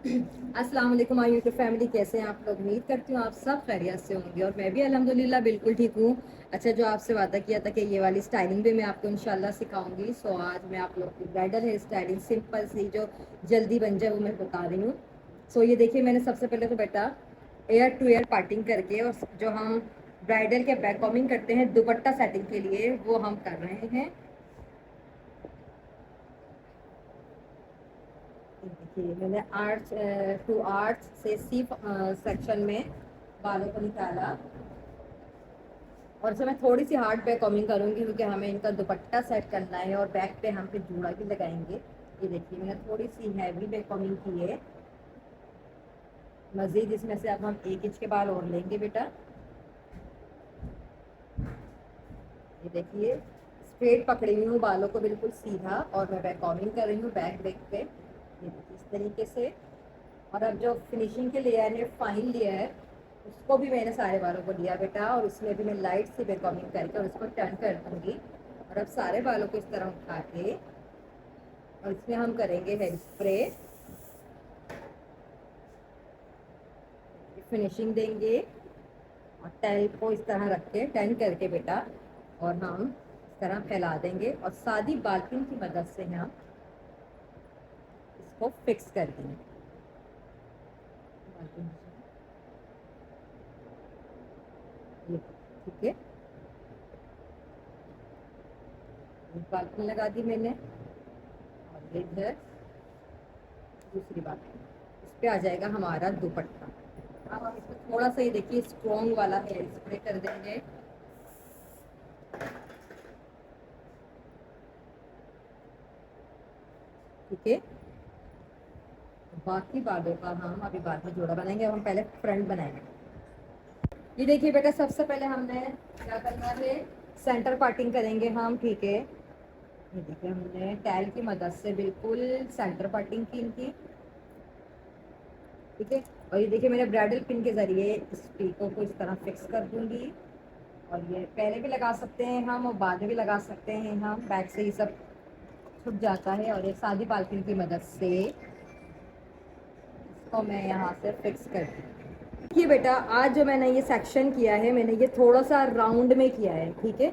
अस्सलाम वालेकुम my YouTube family, कैसे हैं आप लोग। उम्मीद करती हूँ आप सब खैरियत से होंगे और मैं भी अल्हम्दुलिल्लाह बिल्कुल ठीक हूँ। अच्छा, जो आपसे वादा किया था कि ये वाली स्टाइलिंग भी मैं आपको इंशाल्लाह सिखाऊंगी। सो आज मैं आप लोग की ब्राइडल हेयर स्टाइलिंग सिंपल सी जो जल्दी बन जाए वो मैं बता रही हूँ। सो ये देखिए, मैंने सबसे पहले तो बेटा एयर टू एयर पार्टिंग करके और जो हम ब्राइडल के बैक कॉमिंग करते हैं दुपट्टा सेटिंग के लिए वो हम कर रहे हैं। देखिए, मैंने आर्च टू आर्च से सी सेक्शन में बालों को निकाला और इसमें मैं थोड़ी सी हार्ड बैक कॉमिंग करूंगी क्योंकि हमें इनका दुपट्टा सेट करना है और बैक पे हम पे जूड़ा भी लगाएंगे। ये देखिए, मैंने थोड़ी सी हैवी बैक कॉमिंग की है। मजीद इसमें से अब हम 1 इंच के बाल और लेंगे बेटा। ये देखिए, स्ट्रेट पकड़ी हुई हूँ बालों को बिल्कुल सीधा और मैं बैक कॉमिंग कर रही हूँ बैक पे। ये देखिए इस तरीके से। और अब जो फिनिशिंग के लेयर है, फाइन लेयर, उसको भी मैंने सारे बालों को लिया बेटा और उसमें भी मैं लाइट सी बैक कॉमिंग करके और उसको टर्न कर दूंगी। और अब सारे बालों को इस तरह उठा के और इसमें हम करेंगे हेयर स्प्रे, फिनिशिंग देंगे और टेल को इस तरह रख के टर्न करके बेटा और हम इस तरह फैला देंगे और सादी बाल्टिन की मदद से हम इसको फिक्स कर देंगे। ये ठीक है, बाल्टी लगा दी मैंने और ये इधर दूसरी बात, इस पे आ जाएगा हमारा दुपट्टा। अब हम इसको थोड़ा सा, ये देखिए, स्ट्रॉन्ग वाला हेयर स्प्रे कर देंगे। ठीक है, बाकी बालों का हम अभी बाद में जोड़ा बनाएंगे। अब हम पहले फ्रंट बनाएंगे। ये देखिए बेटा, सबसे पहले हमने क्या करना है, सेंटर पार्टिंग करेंगे हम। ठीक है, ये देखिए हमने टैल की मदद से बिल्कुल सेंटर पार्टिंग की इनकी। ठीक है, और ये देखिए मैंने ब्राइडल पिन के जरिए इस पीको को इस तरह फिक्स कर दूंगी। और ये पहले भी लगा सकते हैं हम और बाद में भी लगा सकते हैं हम, बैक से ये सब छुप जाता है। और एक सादी पाल्पिन की मदद से इसको मैं यहाँ से फिक्स कर दूँ। देखिए बेटा, आज जो मैंने ये सेक्शन किया है, मैंने ये थोड़ा सा राउंड में किया है। ठीक है,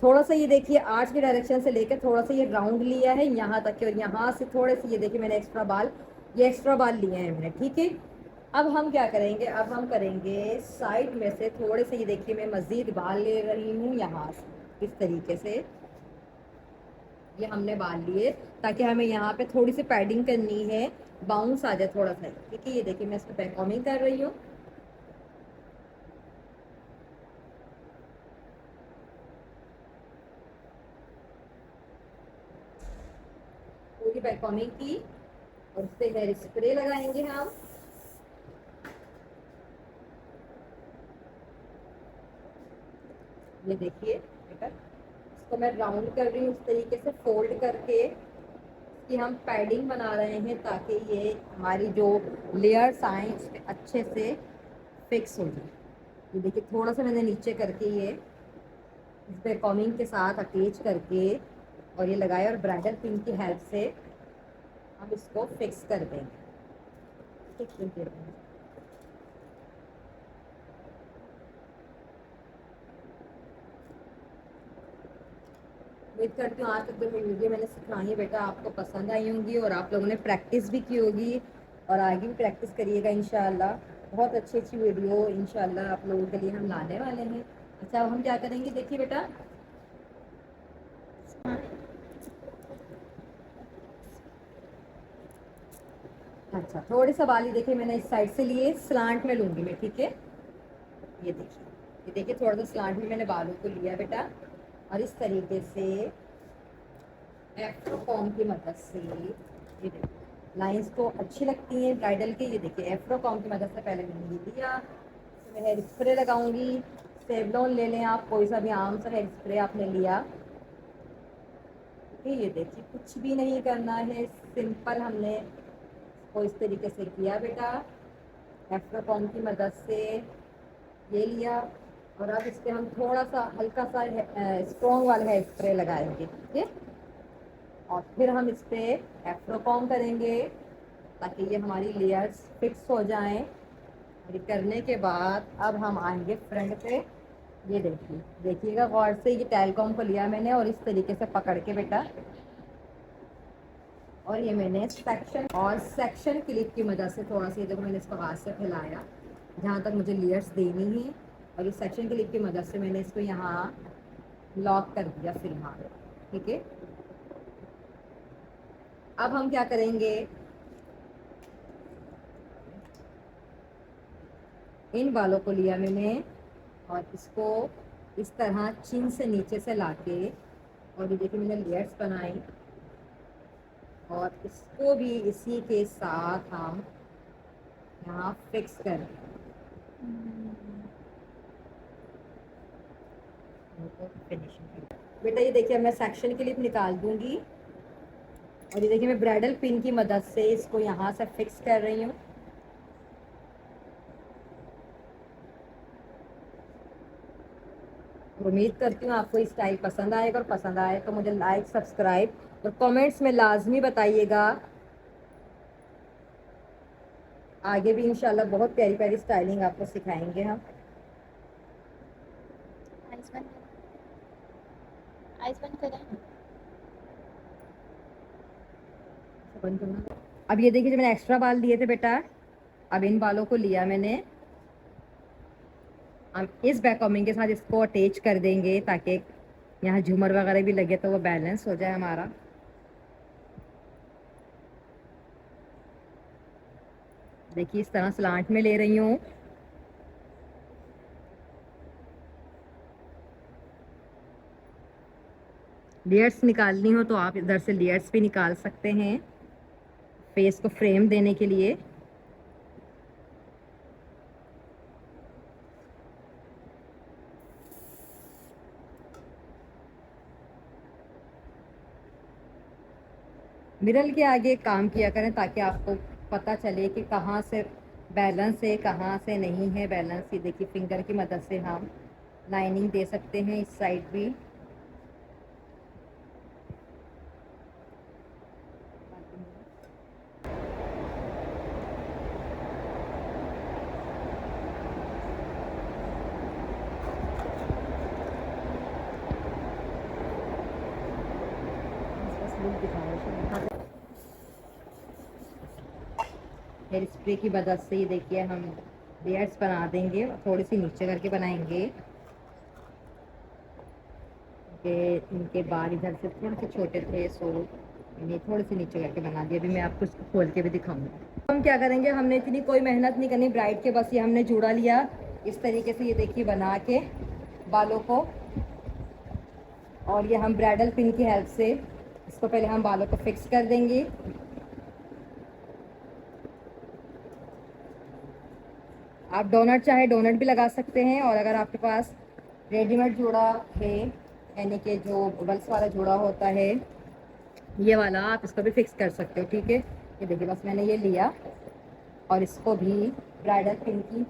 थोड़ा सा ये देखिए आर्च की डायरेक्शन से लेकर थोड़ा सा ये राउंड लिया है यहाँ तक के, और यहाँ से थोड़े से ये देखिए मैंने एक्स्ट्रा बाल, ये एक्स्ट्रा बाल लिए हैं मैंने। ठीक है, अब हम क्या करेंगे, अब हम करेंगे साइड में से थोड़े से, ये देखिए मैं मज़ीद बाल ले रही हूँ यहाँ से इस तरीके से। ये हमने बाल लिए ताकि हमें यहाँ पे थोड़ी सी पैडिंग करनी है, बाउंस आ जाए थोड़ा सा। ठीक है, ये देखिए मैं इसको बैक कॉमिंग कर रही हूँ। पूरी बैक कॉमिंग की और उस पर हेयर स्प्रे लगाएंगे हम। ये देखिए बेटा, इसको मैं राउंड कर रही हूँ इस तरीके से फोल्ड करके कि हम पैडिंग बना रहे हैं ताकि ये हमारी जो लेयर्स आए इस पे अच्छे से फिक्स हो जाए। ये देखिए थोड़ा सा मैंने नीचे करके ये इस पे कॉमिंग के साथ अटैच करके और ये लगाया और ब्राइडल पिन की हेल्प से हम इसको फिक्स कर देंगे। ठीक है, उम्मीद करती हूँ आज तक जो वीडियो मैंने सिखाई है बेटा आपको पसंद आई होंगी और आप लोगों ने प्रैक्टिस भी की होगी और आगे भी प्रैक्टिस करिएगा इंशाल्लाह। बहुत अच्छी अच्छी वीडियो इंशाल्लाह आप लोगों के लिए हम लाने वाले हैं। अच्छा, अब हम क्या करेंगे, देखिए बेटा, अच्छा थोड़े सा बाल ही देखिए मैंने इस साइड से लिए, स्लांट में लूंगी मैं। ठीक है, ये देखिए थोड़ा सा स्लांट में मैंने बालों को लिया बेटा और इस तरीके से एफ्रो कॉम की मदद से ये देखिए लाइंस को अच्छी लगती हैं ब्राइडल के। ये देखिए एफ्रो कॉम की मदद से पहले मैंने ये लिया। मैं हेयर स्प्रे लगाऊंगी, सेवलॉन ले लें आप, कोई सा भी आम सा हेयर स्प्रे आपने लिया। ठीक है, ये देखिए कुछ भी नहीं करना है, सिंपल हमने इसको इस तरीके से किया बेटा, एफ्रो कॉम की मदद से ये लिया। और अब इस पर हम थोड़ा सा हल्का सा स्ट्रॉन्ग वाला हेयर स्प्रे लगाएंगे। ठीक है, और फिर हम इस पे एफ्रो कॉम करेंगे تاکہ یہ ہماری لیئرز فکس ہو جائیں. اور یہ کرنے کے بعد اب ہم آئیں گے فرنٹ پہ. یہ دیکھیے گا غور سے, یہ ٹیلکوم کو لیا میں نے اور اس طریقے سے پکڑ کے بیٹا, اور یہ میں نے سیکشن کلپ کی مدد سے تھوڑا سا, دیکھو میں نے اس کو ہاتھ سے پھیلایا جہاں تک مجھے لیئرز دینی ہیں, اور یہ سیکشن کلپ کی مدد سے میں نے اس کو یہاں لاک کر دیا فی الحال. ٹھیک ہے, اب ہم کیا کریں گے, ان بالوں کو لیا میں نے اور اس کو اس طرح چین سے نیچے سے لا کے, اور یہ دیکھیں میں نے لیئرز بنائی, اور اس کو بھی اسی کے ساتھ ہم یہاں فکس کر دیں. بیٹا یہ دیکھیے میں سیکشن کلپ نکال دوں گی, اور یہ دیکھیے میں برائڈل پن کی مدد سے اس کو یہاں سے فکس کر رہی ہوں. امید کرتی ہوں آپ کو اسٹائل پسند آئے گا, اور پسند آئے تو مجھے لائک, سبسکرائب اور کامنٹس میں لازمی بتائیے گا. آگے بھی انشاءاللہ بہت پیاری پیاری اسٹائلنگ آپ کو سکھائیں گے ہم. اب یہ دیکھیے جو میں نے ایکسٹرا بال دیے تھے بیٹا, اب ان بالوں کو لیا میں نے, ہم اس بیک کامنگ کے ساتھ اس کو اٹیچ کر دیں گے تاکہ یہاں جھومر وغیرہ بھی لگے تو وہ بیلنس ہو جائے ہمارا. دیکھیے اس طرح سلانٹ میں لے رہی ہوں. لیئرس نکالنی ہو تو آپ ادھر سے لیئرس بھی نکال سکتے ہیں فیس کو فریم دینے کے لیے. مرل کے آگے کام کیا کریں تاکہ آپ کو پتہ چلے کہ کہاں سے بیلنس ہے کہاں سے نہیں ہے بیلنس. یہ دیکھیے فنگر کی مدد سے ہم لائننگ دے سکتے ہیں اس سائڈ بھی. ہیئر اسپرے کی مدد سے یہ دیکھیے ہم لیئرس بنا دیں گے, اور تھوڑی سی نیچے کر کے بنائیں گے کہ ان کے بال ادھر سے تھوڑے سے چھوٹے تھے سو انہیں تھوڑے سے نیچے کر کے بنا دیا. ابھی میں آپ کو اس کو کھول کے بھی دکھاؤں گا. ہم کیا کریں گے, ہم نے اتنی کوئی محنت نہیں کرنی برائڈ کے, بس یہ ہم نے جوڑا لیا اس طریقے سے, یہ دیکھیے بنا کے بالوں کو, اور یہ ہم برائڈل پن کی ہیلپ سے اس کو پہلے ہم بالوں کو فکس کر دیں گے. آپ ڈونٹ چاہے ڈونٹ بھی لگا سکتے ہیں, اور اگر آپ کے پاس ریڈی میڈ جوڑا ہے یعنی کہ جو ببلس والا جوڑا ہوتا ہے یہ والا, آپ اس کو بھی فکس کر سکتے ہو. ٹھیک ہے, یہ دیکھیے بس میں نے یہ لیا اور اس کو بھی برائڈل پن کی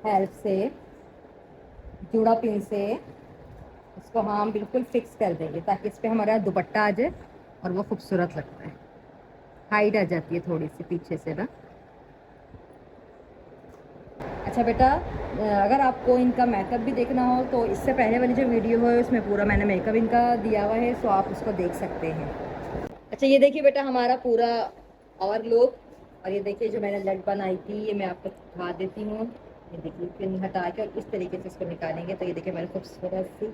ہیلپ سے, جوڑا پن سے اس کو ہم بالکل فکس کر دیں گے تاکہ اس پہ ہمارا دوپٹہ آ جائے اور وہ خوبصورت لگتا ہے. ہائٹ آ جاتی ہے تھوڑی سی پیچھے سے نا. اچھا بیٹا, اگر آپ کو ان کا میک اپ بھی دیکھنا ہو تو اس سے پہلے والی جو ویڈیو ہے اس میں پورا میں نے میک اپ ان کا دیا ہوا ہے, سو آپ اس کو دیکھ سکتے ہیں. اچھا یہ دیکھیے بیٹا ہمارا پورا اور لک, اور یہ دیکھیے جو میں نے لٹ بنائی تھی یہ میں آپ کو دکھا دیتی ہوں. یہ دیکھیے پن ہٹا کے اور اس طریقے سے اس کو نکالیں گے تو یہ دیکھیے میرے خوبصورت سی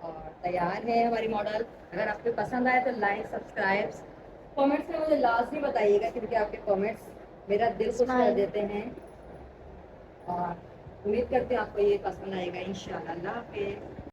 اور تیار ہے ہماری ماڈل. اگر آپ کو پسند آئے تو لائک, سبسکرائب, کامنٹس میں مجھے لازمی بتائیے گا کیونکہ آپ کے کامنٹس میرا دل خوش کر دیتے ہیں. اور امید کرتے ہیں آپ کو یہ پسند آئے گا انشاءاللہ. اللہ حافظ.